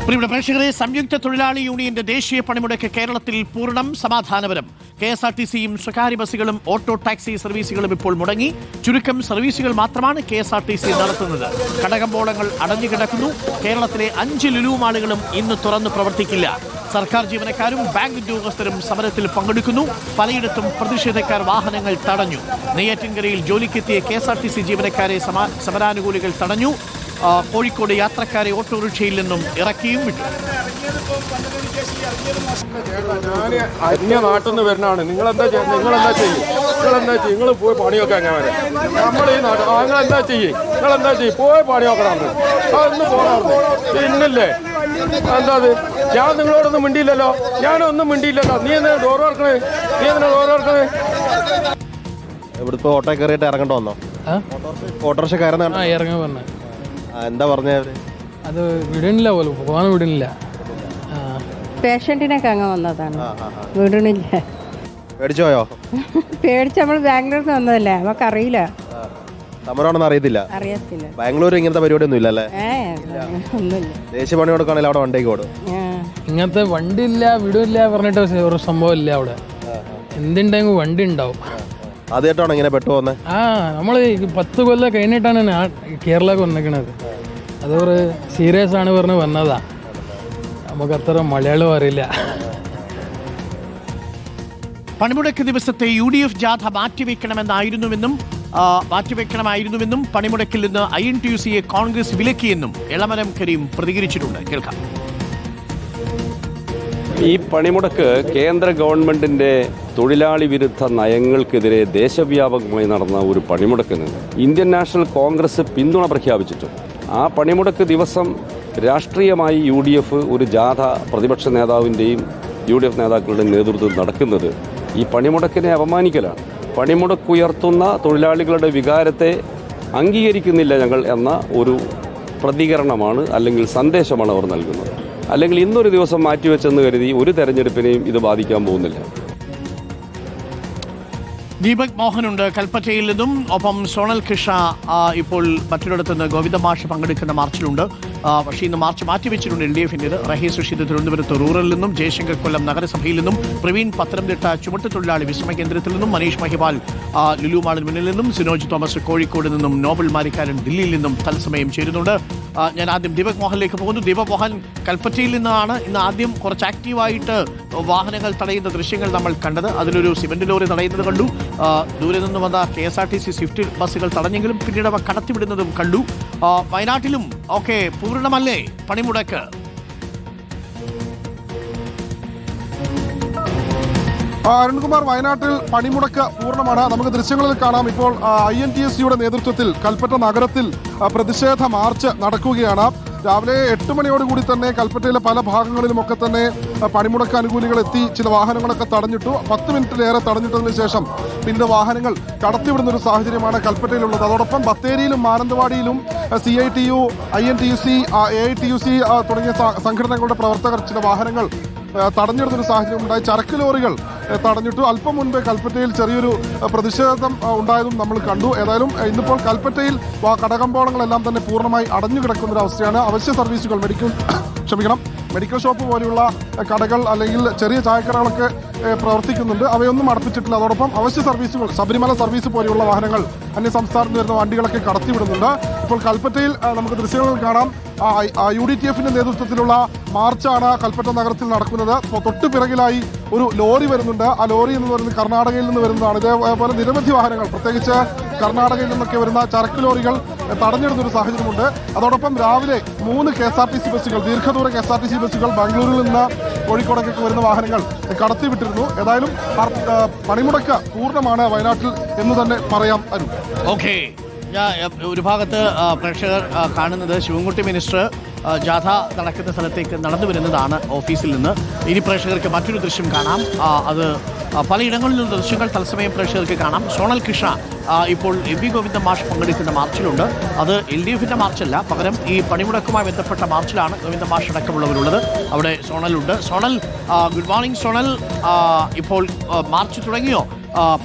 പ്രിയപ്പെട്ട പ്രേക്ഷകരെ, സംയുക്ത തൊഴിലാളി യൂണിയന്റെ ദേശീയ പണിമുടക്ക് കേരളത്തിൽ പൂർണ്ണം സമാധാനപരം. KSRTCയും സ്വകാര്യ ബസ്സുകളും ഓട്ടോ ടാക്സി സർവീസുകളും ഇപ്പോൾ മുടങ്ങി. ചുരുക്കം സർവീസുകൾ മാത്രമാണ് KSRTC നടത്തുന്നത്. കടകമ്പോളങ്ങൾ അടഞ്ഞുകിടക്കുന്നു. കേരളത്തിലെ 5 ലുലു മാളുകളും ഇന്ന് തുറന്നു പ്രവർത്തിക്കില്ല. സർക്കാർ ജീവനക്കാരും ബാങ്ക് ഉദ്യോഗസ്ഥരും സമരത്തിൽ പങ്കെടുക്കുന്നു. പലയിടത്തും പ്രതിഷേധക്കാർ വാഹനങ്ങൾ തടഞ്ഞു. നെയ്യാറ്റിൻകരയിൽ ജോലിക്കെത്തിയ KSRTC ജീവനക്കാരെ സമരാനുകൂലികൾ തടഞ്ഞു. കോഴിക്കോട് യാത്രക്കാരെ ഓട്ടോറിക്ഷയിൽ നിന്നും ഇറക്കിയും വിട്ടു. അന്യ നാട്ടിൽ നിന്ന് വരുന്നതാണ്. നിങ്ങളെന്താ ചെയ്യും? നിങ്ങൾ പോയി പണിയൊക്കെ അങ്ങനെ നമ്മൾ ഈ നാട്ടിൽ നിങ്ങളെന്താ ചെയ്യും? പോയി പണിയൊക്കണം. അതൊന്നും പോകാറുണ്ട് പിന്നില്ലേ? എന്താ അത്? ഞാൻ നിങ്ങളോടൊന്നും മിണ്ടിയില്ലല്ലോ. ഞാനൊന്നും മിണ്ടിയില്ലല്ലോ. നീ എന്താ ഡോർ വർക്കണേ? ഇവിടുത്തെ ഓട്ടോ കയറിയിട്ട് ഇറങ്ങണ്ട വന്നോ? ഓട്ടോറിക്ഷ കയറുന്ന ഇറങ്ങാൻ പറഞ്ഞ എന്താ പറഞ്ഞവര്? അത് വിടണില്ല പോലും, പോകാൻ വിടണില്ല. പേഷ്യന്റിനൊക്കെ അങ്ങ് വന്നതാണ്, വിടണില്ല. പേടിച്ചോയോ? പേടിച്ച് നമ്മൾ ബാംഗ്ലൂരിൽ നിന്ന് വന്നതല്ലേ, നമുക്കറിയില്ല. സമരമാണെന്ന് അറിയത്തില്ല. ബാംഗ്ലൂർ ഇങ്ങനത്തെ പരിപാടി ഒന്നും ഇല്ലല്ലേ? ഒന്നുമില്ല. ദേശീയ പണി കൊടുക്കുകയാണെങ്കിൽ അവിടെ വണ്ടിക്ക് ഓടും. ഇങ്ങനത്തെ വണ്ടി ഇല്ല, വിടില്ല പറഞ്ഞിട്ട് ഒരു സംഭവം ഇല്ല അവിടെ. എന്തുണ്ടെങ്കിൽ വണ്ടി ഉണ്ടാവും. ആദ്യമായിട്ടാണ് ഇങ്ങനെ പെട്ടു പോകുന്നത്. നമ്മൾ 10 കൊല്ലം കഴിഞ്ഞിട്ടാണ് കേരളക്ക് വന്നിക്കണത്. അതൊരു സീരിയസ് ആണ് പറഞ്ഞ് വന്നതാ. നമുക്ക് അത്ര മലയാളം അറിയില്ല. പണിമുടക്ക് ദിവസത്തെ UDF ജാഥ മാറ്റിവെക്കണമായിരുന്നുവെന്നും പണിമുടക്കിൽ നിന്ന് INTUCയെ കോൺഗ്രസ് വിലക്കിയെന്നും എളമരം കരീം പ്രതികരിച്ചിട്ടുണ്ട്. കേൾക്കാം. ഈ പണിമുടക്ക് കേന്ദ്ര ഗവൺമെന്റിന്റെ തൊഴിലാളി വിരുദ്ധ നയങ്ങൾക്കെതിരെ ദേശവ്യാപകമായി നടന്ന ഒരു പണിമുടക്കിന് ഇന്ത്യൻ നാഷണൽ കോൺഗ്രസ് പിന്തുണ പ്രഖ്യാപിച്ചിട്ടുണ്ട്. ആ പണിമുടക്ക് ദിവസം രാഷ്ട്രീയമായി UDF ഒരു ജാഥ പ്രതിപക്ഷ നേതാവിൻ്റെയും UDF നേതാക്കളുടെയും നേതൃത്വത്തിൽ നടക്കുന്നത് ഈ പണിമുടക്കിനെ അപമാനിക്കലാണ്. പണിമുടക്കുയർത്തുന്ന തൊഴിലാളികളുടെ വികാരത്തെ അംഗീകരിക്കുന്നില്ല ഞങ്ങൾ എന്ന ഒരു പ്രതികരണമാണ് അല്ലെങ്കിൽ സന്ദേശമാണ് അവർ നൽകുന്നത്. അല്ലെങ്കിൽ ഇന്നൊരു ദിവസം മാറ്റിവെച്ചെന്ന് കരുതി ഒരു തെരഞ്ഞെടുപ്പിനെയും ഇത് ബാധിക്കാൻ പോകുന്നില്ല. ദീപക് മോഹനുണ്ട് കൽപ്പറ്റയിൽ നിന്നും. ഒപ്പം സോണൽ കൃഷ്ണ ഇപ്പോൾ മറ്റൊരിടത്ത് നിന്ന് ഗോവിന്ദമാഷ് പങ്കെടുക്കുന്ന മാർച്ചിലുണ്ട്. പക്ഷേ ഇന്ന് മാർച്ച് മാറ്റിവെച്ചിട്ടുണ്ട് LDF-ൻ്റേത്. റഹീസ് റഷീദ് തിരുവനന്തപുരത്ത് റൂറലിൽ നിന്നും, ജയശങ്കർ കൊല്ലം നഗരസഭയിൽ നിന്നും, പ്രവീൺ പത്തനംതിട്ട ചുമട്ടുതൊഴിലാളി വിശ്രമ കേന്ദ്രത്തിൽ നിന്നും, മനീഷ് മഹിപാൽ ലുലു മാളിന് മുന്നിൽ നിന്നും, സിനോജ് തോമസ് കോഴിക്കോട് നിന്നും, നോബൽ മാരിക്കാരൻ ദില്ലിയിൽ നിന്നും തത്സമയം ചേരുന്നുണ്ട്. ഞാൻ ആദ്യം ദീപക് മോഹനിലേക്ക് പോകുന്നു. ദീപക് മോഹൻ, കൽപ്പറ്റയിൽ നിന്നാണ് ഇന്ന് ആദ്യം കുറച്ച് ആക്റ്റീവായിട്ട് വാഹനങ്ങൾ തടയുന്ന ദൃശ്യങ്ങൾ നമ്മൾ കണ്ടത്. അതിലൊരു സിമന്റ് ലോറി തടയുന്നത് കണ്ടു. ദൂരെ നിന്ന് വന്ന KSRTC സ്വിഫ്റ്റ് ബസ്സുകൾ തടഞ്ഞെങ്കിലും പിന്നീട് അവ കടത്തിവിടുന്നതും കണ്ടു. വയനാട്ടിലും ഒക്കെ പൂർണ്ണമല്ലേ പണിമുടക്ക്? അരുൺകുമാർ, വയനാട്ടിൽ പണിമുടക്ക് പൂർണ്ണമാണ്. നമുക്ക് ദൃശ്യങ്ങളിൽ കാണാം. ഇപ്പോൾ INTUCയുടെ നേതൃത്വത്തിൽ കൽപ്പറ്റ നഗരത്തിൽ പ്രതിഷേധ മാർച്ച് നടക്കുകയാണ്. രാവിലെ 8 മണിയോടുകൂടി തന്നെ കൽപ്പറ്റയിലെ പല ഭാഗങ്ങളിലുമൊക്കെ തന്നെ പണിമുടക്ക് അനുകൂലികൾ എത്തി ചില വാഹനങ്ങളൊക്കെ തടഞ്ഞിട്ടു. 10 മിനിറ്റിലേറെ തടഞ്ഞിട്ടതിന് ശേഷം പിന്നീട് വാഹനങ്ങൾ കടത്തിവിടുന്ന ഒരു സാഹചര്യമാണ് കൽപ്പറ്റയിലുള്ളത്. അതോടൊപ്പം ബത്തേരിയിലും മാനന്തവാടിയിലും CITU, INTUC, AITUC തുടങ്ങിയ സംഘടനകളുടെ പ്രവർത്തകർ ചില വാഹനങ്ങൾ തടഞ്ഞിടുന്നൊരു സാഹചര്യം ഉണ്ടായി. ചരക്ക് ലോറികൾ തടഞ്ഞിട്ടു. അല്പം മുൻപ് കൽപ്പറ്റയിൽ ചെറിയൊരു പ്രതിഷേധം ഉണ്ടായതും നമ്മൾ കണ്ടു. ഏതായാലും ഇന്നിപ്പോൾ കൽപ്പറ്റയിൽ കടകമ്പോളങ്ങളെല്ലാം തന്നെ പൂർണ്ണമായി അടഞ്ഞു കിടക്കുന്ന ഒരു അവസ്ഥയാണ്. അവശ്യ സർവീസുകൾ, മെഡിക്കൽ ഷോപ്പ് പോലെയുള്ള കടകൾ അല്ലെങ്കിൽ ചെറിയ ചായക്കടകളൊക്കെ പ്രവർത്തിക്കുന്നുണ്ട്. അവയൊന്നും അടപ്പിച്ചിട്ടില്ല. അതോടൊപ്പം അവശ്യ സർവീസുകൾ, ശബരിമല സർവീസ് പോലെയുള്ള വാഹനങ്ങൾ അന്യ സംസ്ഥാനത്ത് വരുന്ന വണ്ടികളൊക്കെ കടത്തിവിടുന്നുണ്ട്. ഇപ്പോൾ കൽപ്പറ്റയിൽ നമുക്ക് ദൃശ്യങ്ങളിൽ കാണാം. UDTF-ന്റെ നേതൃത്വത്തിലുള്ള മാർച്ചാണ് കൽപ്പറ്റ നഗരത്തിൽ നടക്കുന്നത്. തൊട്ടു പിറകിലായി ഒരു ലോറി വരുന്നുണ്ട്. ആ ലോറി എന്ന് പറയുന്നത് കർണാടകയിൽ നിന്ന് വരുന്നതാണ്. ഇതേപോലെ നിരവധി വാഹനങ്ങൾ, പ്രത്യേകിച്ച് കർണാടകയിൽ നിന്നൊക്കെ വരുന്ന ചരക്ക് ലോറികൾ തടഞ്ഞിടുന്നൊരു സാഹചര്യമുണ്ട്. അതോടൊപ്പം രാവിലെ 3 KSRTC ബസ്സുകൾ, ദീർഘദൂര KSRTC ബസ്സുകൾ ബാംഗ്ലൂരിൽ നിന്ന് കോഴിക്കോടേക്കൊക്കെ വരുന്ന വാഹനങ്ങൾ കടത്തിവിട്ടിരുന്നു. ഏതായാലും പണിമുടക്ക് പൂർണ്ണമാണ് വയനാട്ടിൽ എന്ന് തന്നെ പറയാം. അരുൺ, ഓക്കെ. ഒരു ഭാഗത്ത് പ്രേക്ഷകർ കാണുന്നത് ശിവൻകുട്ടി മിനിസ്റ്റർ ജാഥ നടക്കുന്ന സ്ഥലത്തേക്ക് നടന്നു വരുന്നതാണ് ഓഫീസിൽ നിന്ന്. ഇനി പ്രേക്ഷകർക്ക് മറ്റൊരു ദൃശ്യം കാണാം. അത് പലയിടങ്ങളിൽ നിന്നുള്ള ദൃശ്യങ്ങൾ തത്സമയം പ്രേക്ഷകർക്ക് കാണാം. സോണൽ കൃഷ്ണ ഇപ്പോൾ MV ഗോവിന്ദൻ മാഷ് പങ്കെടുക്കുന്ന മാർച്ചിലുണ്ട്. അത് LDF-ന്റെ മാർച്ചല്ല, പകരം ഈ പണിമുടക്കുമായി ബന്ധപ്പെട്ട മാർച്ചിലാണ് ഗോവിന്ദൻ മാഷ് അടക്കമുള്ളവരുള്ളത്. അവിടെ സോണലുണ്ട്. Sonal, good morning Sonal. ഇപ്പോൾ മാർച്ച് തുടങ്ങിയോ?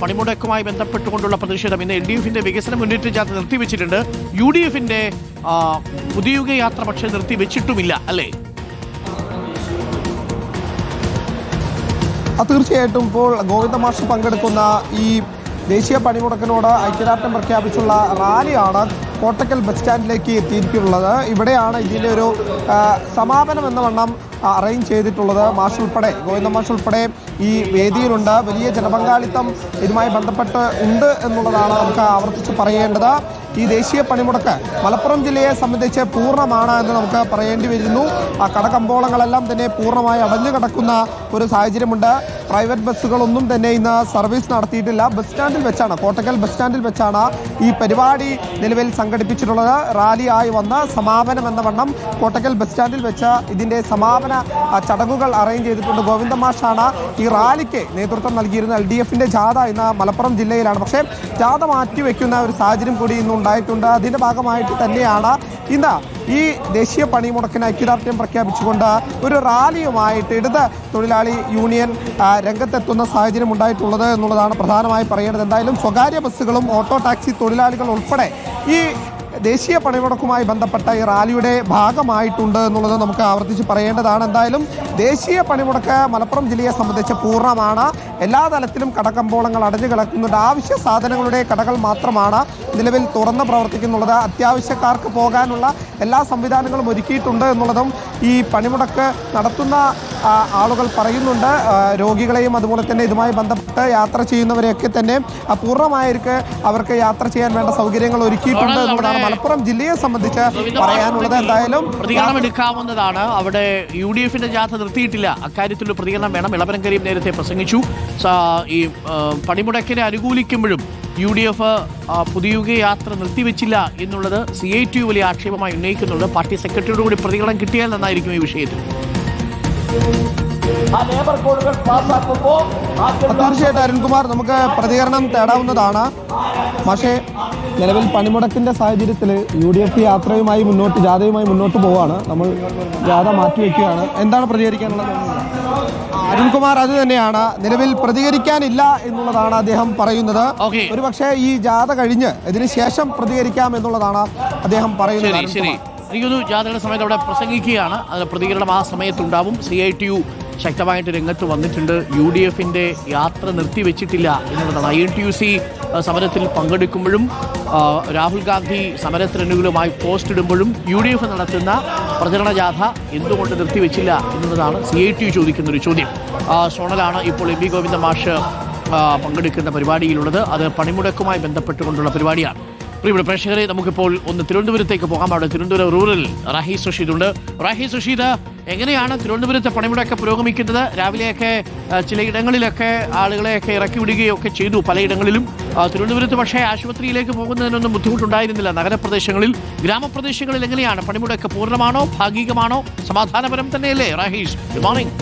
പണിമുടക്കുമായി ബന്ധപ്പെട്ടുകൊണ്ടുള്ള പ്രതിഷേധം ഇന്ന് LDF-ന്റെ വികസന മുന്നേറ്റ ജാഥ നിർത്തിവെച്ചിട്ടുണ്ട്. UDF-ന്റെ പുതിയുഗ യാത്ര പക്ഷേ നിർത്തിവെച്ചിട്ടുമില്ല, അല്ലേ? തീർച്ചയായിട്ടും ഇപ്പോൾ ഗോവിന്ദ മാഷ് പങ്കെടുക്കുന്ന ഈ ദേശീയ പണിമുടക്കിനോട് ഐക്യദാർഢ്യം പ്രഖ്യാപിച്ചുള്ള റാലിയാണ് കോട്ടക്കൽ ബസ് സ്റ്റാൻഡിലേക്ക് എത്തിയിരിക്കുന്നത്. ഇവിടെയാണ് ഇതിൻ്റെ ഒരു സമാപനം എന്ന വണ്ണം അറേഞ്ച് ചെയ്തിട്ടുള്ളത്. മാഷ് ഉൾപ്പെടെ, ഗോവിന്ദ മാഷ് ഉൾപ്പെടെ ഈ വേദിയിലുണ്ട്. വലിയ ജനപങ്കാളിത്തം ഇതുമായി ബന്ധപ്പെട്ട് ഉണ്ട് എന്നുള്ളതാണ് നമുക്ക് ആവർത്തിച്ച് പറയേണ്ടത്. ഈ ദേശീയ പണിമുടക്ക് മലപ്പുറം ജില്ലയെ സംബന്ധിച്ച് പൂർണ്ണമാണ് എന്ന് നമുക്ക് പറയേണ്ടി വരുന്നു. ആ കടകമ്പോളങ്ങളെല്ലാം തന്നെ പൂർണ്ണമായി അടഞ്ഞു കിടക്കുന്ന ഒരു സാഹചര്യമുണ്ട്. പ്രൈവറ്റ് ബസ്സുകളൊന്നും തന്നെ ഇന്ന് സർവീസ് നടത്തിയിട്ടില്ല. ബസ് സ്റ്റാൻഡിൽ വെച്ചാണ്, കോട്ടക്കൽ ബസ് സ്റ്റാൻഡിൽ വെച്ചാണ് ഈ പരിപാടി നിലവിൽ സംഘടിപ്പിച്ചിട്ടുള്ളത്. റാലിയായി വന്ന് സമാപനം എന്ന വണ്ണം കോട്ടക്കൽ ബസ് സ്റ്റാൻഡിൽ വെച്ച് ഇതിൻ്റെ സമാപന ചടങ്ങുകൾ അറേഞ്ച് ചെയ്തിട്ടുണ്ട്. ഗോവിന്ദ മാഷാണ് ഈ റാലിക്ക് നേതൃത്വം നൽകിയിരുന്ന LDFന്റെ ജാഥ ഇന്ന് മലപ്പുറം ജില്ലയിലാണ്. പക്ഷേ ജാഥ മാറ്റിവെക്കുന്ന ഒരു സാഹചര്യം കൂടി ഇന്ന് ഉണ്ടായിട്ടുണ്ട്. അതിൻ്റെ ഭാഗമായിട്ട് തന്നെയാണ് ഇന്ന് ഈ ദേശീയ പണിമുടക്കിന് ഐക്യദാർഢ്യം പ്രഖ്യാപിച്ചുകൊണ്ട് ഒരു റാലിയുമായിട്ട് ഇടത് തൊഴിലാളി യൂണിയൻ രംഗത്തെത്തുന്ന സാഹചര്യം ഉണ്ടായിട്ടുള്ളത് എന്നുള്ളതാണ് പ്രധാനമായി പറയേണ്ടത്. എന്തായാലും സ്വകാര്യ ബസ്സുകളും ഓട്ടോ ടാക്സി തൊഴിലാളികൾ ഉൾപ്പെടെ ഈ ദേശീയ പണിമുടക്കുമായി ബന്ധപ്പെട്ട ഈ റാലിയുടെ ഭാഗമായിട്ടുണ്ട് എന്നുള്ളത് നമുക്ക് ആവർത്തിച്ച് പറയേണ്ടതാണ്. എന്തായാലും ദേശീയ പണിമുടക്ക് മലപ്പുറം ജില്ലയെ സംബന്ധിച്ച് പൂർണ്ണമാണ്. എല്ലാ തലത്തിലും കടകമ്പോളങ്ങൾ അടഞ്ഞു കിടക്കുന്നുണ്ട്. ആവശ്യ സാധനങ്ങളുടെ കടകൾ മാത്രമാണ് നിലവിൽ തുറന്ന് പ്രവർത്തിക്കുന്നുള്ളത്. അത്യാവശ്യക്കാർക്ക് പോകാനുള്ള എല്ലാ സംവിധാനങ്ങളും ഒരുക്കിയിട്ടുണ്ട് എന്നുള്ളതും ഈ പണിമുടക്ക് നടത്തുന്ന ആളുകൾ പറയുന്നുണ്ട്. രോഗികളെയും അതുപോലെ തന്നെ ഇതുമായി ബന്ധപ്പെട്ട് യാത്ര ചെയ്യുന്നവരെയൊക്കെ തന്നെ പൂർണ്ണമായിരിക്കും അവർക്ക് യാത്ര ചെയ്യാൻ വേണ്ട സൗകര്യങ്ങൾ ഒരുക്കിയിട്ടുണ്ട് എന്നുള്ളതാണ് മലപ്പുറം ജില്ലയെ സംബന്ധിച്ച് പറയാനുള്ളത്. എന്തായാലും പ്രതികരണം എടുക്കാവുന്നതാണ്. അവിടെ UDFന്റെ ജാഥ നിർത്തിയിട്ടില്ല. അക്കാര്യത്തിലുള്ള പ്രതികരണം വേണം. ഇളവരം കരീം നേരത്തെ പ്രസംഗിച്ചു. ഈ പണിമുടക്കിനെ അനുകൂലിക്കുമ്പോഴും UDF പുതിയുഗ യാത്ര നിർത്തിവെച്ചില്ല എന്നുള്ളത് CITU വലിയ ആക്ഷേപമായി ഉന്നയിക്കുന്നുണ്ട്. പാർട്ടി സെക്രട്ടറിയോട് കൂടി പ്രതികരണം കിട്ടിയാൽ നന്നായിരിക്കും ഈ വിഷയത്തിൽ. തീർച്ചയായിട്ടും അരുൺകുമാർ, നമുക്ക് പ്രതികരണം തേടാവുന്നതാണ്. പക്ഷേ നിലവിൽ പണിമുടക്കിന്റെ സാഹചര്യത്തിൽ UDF യാത്രയുമായി ജാഥയുമായി മുന്നോട്ട് പോവുകയാണ്. നമ്മൾ ജാഥ മാറ്റിവെക്കുകയാണ്. എന്താണ് പ്രതികരിക്കാനുള്ളത്? അരുൺകുമാർ, അത് തന്നെയാണ്. നിലവിൽ പ്രതികരിക്കാനില്ല എന്നുള്ളതാണ് അദ്ദേഹം പറയുന്നത്. ഒരുപക്ഷെ ഈ ജാഥ കഴിഞ്ഞ് ഇതിന് ശേഷം പ്രതികരിക്കാം എന്നുള്ളതാണ് അദ്ദേഹം പറയുന്നത്. എനിക്കൊരു ജാഥയുടെ സമയത്ത് അവിടെ പ്രസംഗിക്കുകയാണ്. അതിന് പ്രതികരണം ആ സമയത്തുണ്ടാവും. CITU ശക്തമായിട്ട് രംഗത്ത് വന്നിട്ടുണ്ട്. UDFന്റെ യാത്ര നിർത്തിവെച്ചിട്ടില്ല എന്നുള്ളതാണ്. INTUC സമരത്തിൽ പങ്കെടുക്കുമ്പോഴും രാഹുൽ ഗാന്ധി സമരത്തിനനുകൂലമായി പോസ്റ്റ് ഇടുമ്പോഴും UDF നടത്തുന്ന പ്രചരണ ജാഥ എന്തുകൊണ്ട് നിർത്തിവെച്ചില്ല എന്നുള്ളതാണ് CITU ചോദിക്കുന്ന ഒരു ചോദ്യം. സോണലാണ് ഇപ്പോൾ MP ഗോവിന്ദ മാഷ് പങ്കെടുക്കുന്ന പരിപാടിയിലുള്ളത്. അത് പണിമുടക്കുമായി ബന്ധപ്പെട്ടുകൊണ്ടുള്ള പരിപാടിയാണ്. പ്രിയപ്പെട്ട പ്രേക്ഷകരെ, നമുക്കിപ്പോൾ ഒന്ന് തിരുവനന്തപുരത്തേക്ക് പോകാം. അവിടെ തിരുവനന്തപുരം റൂറൽ റാഹീസ് റഷീദ് ഉണ്ട്. റാഹീസ് റഷീദ്, എങ്ങനെയാണ് തിരുവനന്തപുരത്തെ പണിമുടക്ക് പുരോഗമിക്കുന്നത്? രാവിലെയൊക്കെ ചിലയിടങ്ങളിലൊക്കെ ആളുകളെയൊക്കെ ഇറക്കി വിടുകയൊക്കെ ചെയ്തു പലയിടങ്ങളിലും. തിരുവനന്തപുരത്ത് പക്ഷേ ആശുപത്രിയിലേക്ക് പോകുന്നതിനൊന്നും ബുദ്ധിമുട്ടുണ്ടായിരുന്നില്ല. നഗരപ്രദേശങ്ങളിൽ, ഗ്രാമപ്രദേശങ്ങളിൽ എങ്ങനെയാണ് പണിമുടക്ക്? പൂർണ്ണമാണോ, ഭാഗികമാണോ, സമാധാനപരം തന്നെയല്ലേ? Rahees, good morning.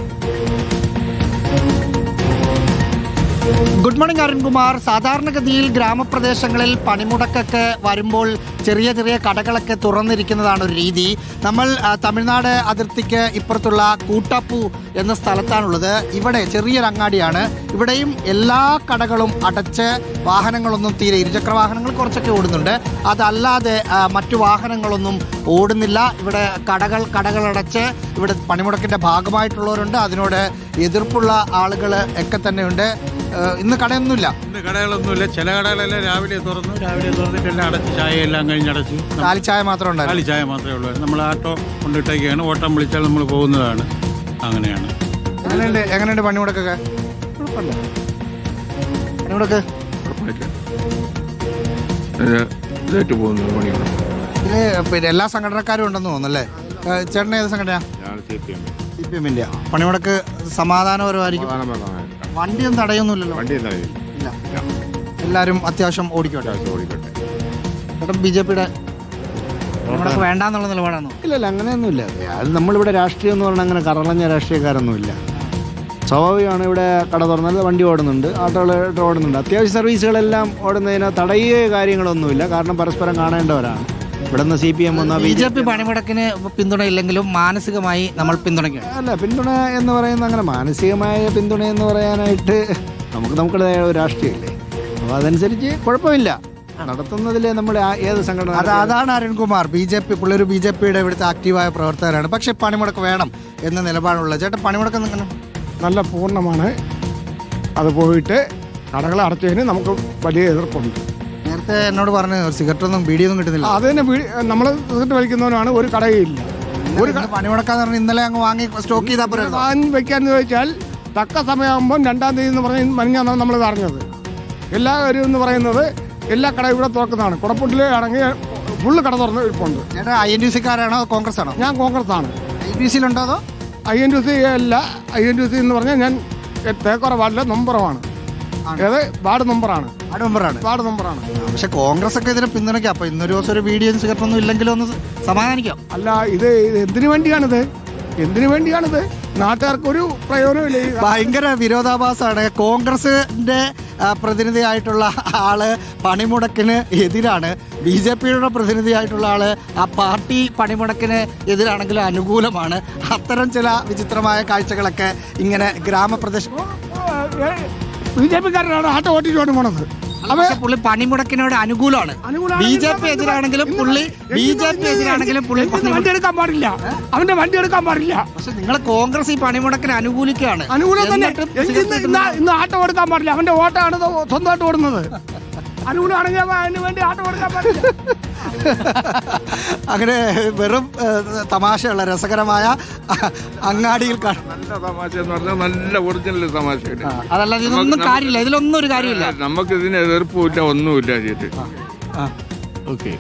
Good morning Arunkumar. സാധാരണഗതിയിൽ ഗ്രാമപ്രദേശങ്ങളിൽ പണിമുടക്കൊക്കെ വരുമ്പോൾ ചെറിയ ചെറിയ കടകളൊക്കെ തുറന്നിരിക്കുന്നതാണ് ഒരു രീതി. നമ്മൾ തമിഴ്നാട് അതിർത്തിക്ക് ഇപ്പുറത്തുള്ള കൂട്ടപ്പൂ എന്ന സ്ഥലത്താണുള്ളത്. ഇവിടെ ചെറിയൊരു അങ്ങാടിയാണ്. ഇവിടെയും എല്ലാ കടകളും അടച്ച് വാഹനങ്ങളൊന്നും തീരെ, ഇരുചക്ര വാഹനങ്ങൾ കുറച്ചൊക്കെ ഓടുന്നുണ്ട്, അതല്ലാതെ മറ്റു വാഹനങ്ങളൊന്നും ഓടുന്നില്ല. ഇവിടെ കടകളടച്ച് ഇവിടെ പണിമുടക്കിൻ്റെ ഭാഗമായിട്ടുള്ളവരുണ്ട്, അതിനോട് എതിർപ്പുള്ള ആളുകൾ ഒക്കെ തന്നെയുണ്ട്. ഇന്ന് കടയൊന്നുമില്ല. ഇന്ന് കടകളൊന്നുമില്ല. ചില കടകളെല്ലാം രാവിലെ തുറന്നിട്ടെല്ലാം അടച്ച്, ചായയെല്ലാം കഴിഞ്ഞടച്ചു. കാലിച്ചായ മാത്രമേ ഉണ്ടായിരുന്നു. കാലിച്ചായ മാത്രമേ ഉള്ളൂ. നമ്മൾ ആട്ടോ കൊണ്ടിട്ടൊക്കെയാണ്. ഓട്ടം വിളിച്ചാൽ നമ്മൾ പോകുന്നതാണ്. അങ്ങനെയാണ്. എങ്ങനെയുണ്ട് പണിമുടക്കൊക്കെ? പണിമുടക്ക് പിന്നെ എല്ലാ സംഘടനക്കാരും ഉണ്ടെന്ന് തോന്നുന്നല്ലേ? ചേട്ടൻ ഏത് സംഘടന? CPM-ന്റെ. പണിമുടക്ക് സമാധാനപരമായിരിക്കും. വണ്ടിയൊന്നും തടയൊന്നുമില്ലല്ലോ? ഇല്ല. എല്ലാവരും അത്യാവശ്യം ഓടിക്കോട്ടെ. ചേട്ടൻ BJP-യുടെ പണിമുടക്ക് വേണ്ടാന്നുള്ള നിലപാടാണോ? ഇല്ലല്ല, അങ്ങനെയൊന്നുമില്ല. അത് നമ്മളിവിടെ രാഷ്ട്രീയം എന്ന് പറഞ്ഞാൽ അങ്ങനെ കറളഞ്ഞ രാഷ്ട്രീയക്കാരൊന്നുമില്ല. സ്വാഭാവികമാണ്. ഇവിടെ കട തുറന്നാൽ വണ്ടി ഓടുന്നുണ്ട്, ഓട്ടോകൾ ഓടുന്നുണ്ട്. അത്യാവശ്യ സർവീസുകളെല്ലാം ഓടുന്നതിന് തടയുകയോ കാര്യങ്ങളൊന്നുമില്ല. കാരണം പരസ്പരം കാണേണ്ടവരാണ്. ഇവിടെ നിന്ന് CPM BJP പണിമുടക്കിന് പിന്തുണയില്ലെങ്കിലും മാനസികമായി നമ്മൾ പിന്തുണയ്ക്കണം. അല്ല, പിന്തുണ എന്ന് പറയുന്ന അങ്ങനെ മാനസികമായ പിന്തുണ എന്ന് പറയാനായിട്ട് നമുക്കുടേതായ ഒരു രാഷ്ട്രീയമില്ലേ. അപ്പോൾ അതനുസരിച്ച് കുഴപ്പമില്ല. നടത്തുന്നതിൽ നമ്മൾ ഏത് സംഘടന അതാണ് അരുൺകുമാർ. പുള്ളൊരു BJP-യുടെ ഇവിടുത്തെ ആക്റ്റീവായ പ്രവർത്തകരാണ്. പക്ഷേ പണിമുടക്ക് വേണം എന്ന നിലപാടുള്ള ചേട്ടൻ പണിമുടക്ക് നല്ല പൂർണ്ണമാണ്. അത് പോയിട്ട് കടകൾ അടച്ചതിന് നമുക്ക് വലിയ എതിർപ്പുണ്ട്. നേരത്തെ എന്നോട് പറഞ്ഞു സിഗരറ്റൊന്നും ബീഡിയൊന്നും കിട്ടുന്നില്ല. അത് തന്നെ നമ്മൾ സിഗരറ്റ് വലിക്കുന്നവനാണ് ഒരു കടയില്ല. പണിമുടക്കാന്ന് പറഞ്ഞ് ഇന്നലെ അങ്ങ് വാങ്ങി സ്റ്റോക്ക് ചെയ്താൽ പോരായിരുന്നോ? വാങ്ങി വെക്കാന്ന് ചോദിച്ചാൽ തക്ക സമയമാകുമ്പോൾ 2-ാം തീയതി എന്ന് പറഞ്ഞ് മനിഞ്ഞാന്നാണ് നമ്മളിത് അറിഞ്ഞത്. എല്ലാവരും എന്ന് പറയുന്നത് എല്ലാ കടയും ഇവിടെ തുറക്കുന്നതാണ്. കുടപ്പുട്ടിലാണെങ്കിൽ ഫുള്ള് കട തുറന്ന് ഇരിപ്പുണ്ട്. ചേട്ടാ INTUC-കാരാണോ കോൺഗ്രസ് ആണോ? ഞാൻ കോൺഗ്രസ് ആണ്. INTUC-ലുണ്ടോ അതോ? INTUC അല്ല. INTUC എന്ന് പറഞ്ഞാൽ ഞാൻ തേക്കോറ വാർഡിലെ നമ്പറുമാണ്. ഏത് വാർഡ് മെമ്പറാണ്. വാർഡ് മെമ്പറാണ്. പക്ഷെ കോൺഗ്രസ് ഒക്കെ ഇതിനെ പിന്തുണയ്ക്കാം. അപ്പൊ ഇന്നൊരു ദിവസം ഒരു വീഡിയോ സിഗരറ്റൊന്നും ഇല്ലെങ്കിലും ഒന്ന് സമാധാനിക്കാം. അല്ല, ഇത് എന്തിനു വേണ്ടിയാണിത്? നാട്ടുകാർക്കൊരു പ്രയോജനമില്ല. ഭയങ്കര വിരോധാഭാസമാണ്. കോൺഗ്രസിന്റെ പ്രതിനിധിയായിട്ടുള്ള ആള് പണിമുടക്കിന് എതിരാണ്. BJPയുടെ പ്രതിനിധിയായിട്ടുള്ള ആള് ആ പാർട്ടി പണിമുടക്കിന് എതിരാണെങ്കിലും അനുകൂലമാണ്. അത്തരം ചില വിചിത്രമായ കാഴ്ചകളൊക്കെ ഇങ്ങനെ ഗ്രാമപ്രദേശം. BJP-ക്കാരനാണ് ആട്ട ഓട്ടിച്ചോട്ട് പോണത്. പുള്ളി പണിമുടക്കിനോട് അനുകൂലമാണ്. BJP എതിരാണെങ്കിലും പുള്ളി വണ്ടി എടുക്കാൻ പാടില്ല. അവന്റെ വണ്ടി എടുക്കാൻ പാടില്ല. പക്ഷെ നിങ്ങൾ കോൺഗ്രസ് ഈ പണിമുടക്കിനെ അനുകൂലിക്കുകയാണ്. അനുകൂലം തന്നെ. ഇന്ന് ആട്ടം എടുക്കാൻ പാടില്ല. അവന്റെ ഓട്ടമാണ് സ്വന്തമായിട്ട് ഓടുന്നത്. അനുകൂലമാണെങ്കിൽ അതിന് വേണ്ടി ആട്ടം എടുക്കാൻ പാടില്ല. അങ്ങനെ വെറും തമാശയുള്ള രസകരമായ അങ്ങാടിയിൽ നല്ല തമാശ എന്ന് പറഞ്ഞാൽ നല്ല ഒറിജിനൽ തമാശ. അതല്ല, ഇതൊന്നും കാര്യമില്ല. ഇതിലൊന്നും ഒരു കാര്യമില്ല. നമുക്ക് ഇതിന് എതിർപ്പില്ല, ഒന്നുമില്ല ചേച്ചി. ഓക്കെ,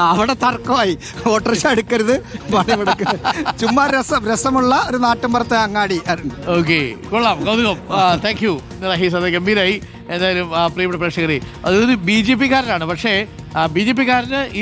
അവിടെ തർക്കമായി. ഓട്ടോറിക്ഷ എടുക്കരുത്, പണിമുടക്ക്. ചുമ്മാ രസമുള്ള ഒരു നാട്ടിൻപുറത്തെ അങ്ങാടി. ഓക്കെ, കൊള്ളാം, കൗതുകം. താങ്ക് യു റഹീസ്, അത് ഗംഭീരായി. എന്തായാലും പ്രിയപ്പെട്ട പ്രേക്ഷകരെ, അതൊരു BJP-കാരനാണ്. പക്ഷേ BJP-കാരന് ഈ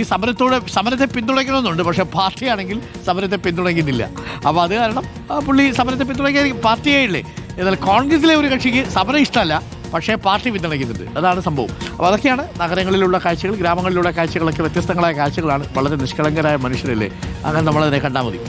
സമരത്തെ പിന്തുണയ്ക്കണമെന്നുണ്ട്. പക്ഷേ പാർട്ടിയാണെങ്കിൽ സമരത്തെ പിന്തുണയ്ക്കുന്നില്ല. അപ്പോൾ അത് കാരണം പുള്ളി സമരത്തെ പിന്തുണയ്ക്കാൻ പാർട്ടിയേ ഉള്ളേ. എന്നാൽ കോൺഗ്രസിലെ ഒരു കക്ഷിക്ക് സമരം ഇഷ്ടമല്ല, പക്ഷേ പാർട്ടി പിന്തുണയ്ക്കുന്നുണ്ട്. അതാണ് സംഭവം. അപ്പോൾ അതൊക്കെയാണ് നഗരങ്ങളിലുള്ള കാഴ്ചകൾ. ഗ്രാമങ്ങളിലുള്ള കാഴ്ചകളൊക്കെ വ്യത്യസ്തങ്ങളായ കാഴ്ചകളാണ്. വളരെ നിഷ്കളങ്കരായ മനുഷ്യരല്ലേ, അങ്ങനെ നമ്മളതിനെ കണ്ടാൽ മതി.